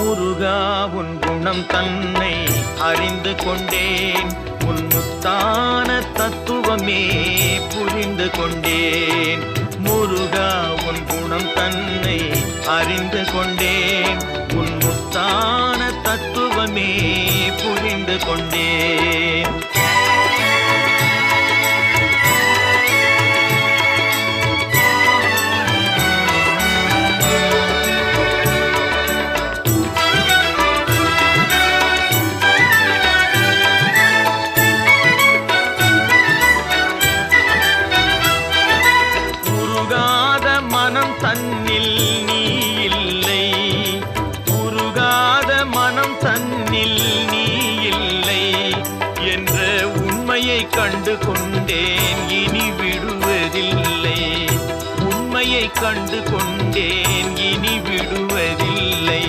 முருகா உன் குணம் தன்னை அறிந்து கொண்டேன், உன் முத்தான தத்துவமே புரிந்து கொண்டேன். முருகா உன் குணம் தன்னை அறிந்து கொண்டேன், உன் முத்தான தத்துவமே புரிந்து கொண்டேன். மனம் தன்னில் நீ இல்லை, உருகாத மனம் தன்னில் நீ இல்லை என்ற உண்மையை கண்டு கொண்டேன், இனி விடுவதில்லை. உண்மையை கண்டு கொண்டேன், இனி விடுவதில்லை.